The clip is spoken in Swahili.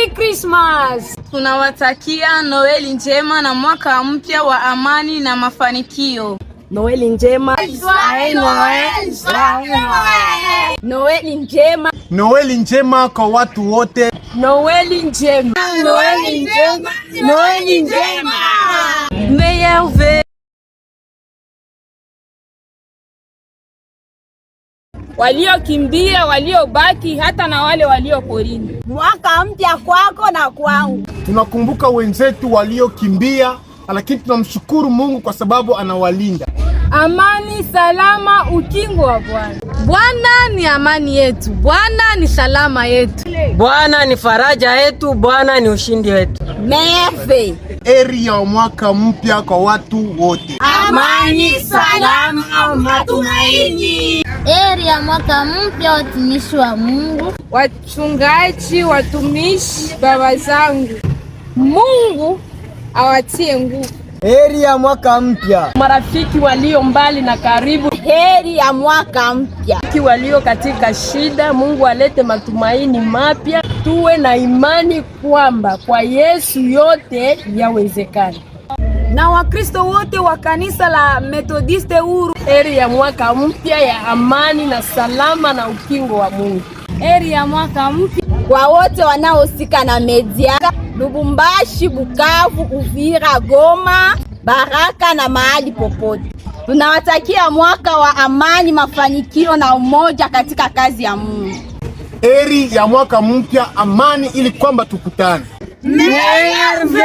Merry Christmas. Tunawatakia Noeli njema na mwaka mpya wa amani na mafanikio. Noeli njema. Noeli njema. Noeli njema kwa watu wote. Noeli njema. Noeli njema. Noeli njema. Meilleur vœu. Waliokimbia, waliobaki, hata na wale walio porini. Mwaka mpya kwako na kwangu. Tunakumbuka wenzetu waliokimbia, lakini tunamshukuru Mungu kwa sababu anawalinda. Amani, salama, ukingo wa Bwana. Bwana ni amani yetu. Bwana ni salama yetu. Bwana ni faraja yetu. Bwana ni ushindi wetu. Merve. Heri ya mwaka mpya kwa watu wote. Amani, salama, matumaini. Heri ya mwaka mpya watumishi wa Mungu. Wachungaji, watumishi, baba zangu. Mungu awatie nguvu. Heri ya mwaka mpya. Marafiki walio mbali na karibu, heri ya mwaka mpya. Walio katika shida, Mungu alete matumaini mapya. Tuwe na imani kwamba kwa Yesu yote yawezekana. Na Wakristo wote wa kanisa la Methodiste huru, heri ya mwaka mpya ya amani na salama na ukingo wa Mungu. Heri ya mwaka mpya kwa wote wanaohusika na media, Lubumbashi, Bukavu, Uvira, Goma, Baraka na mahali popote. Tunawatakia mwaka wa amani, mafanikio na umoja katika kazi ya Mungu. Heri ya mwaka mpya, amani ili kwamba tukutane. Merve.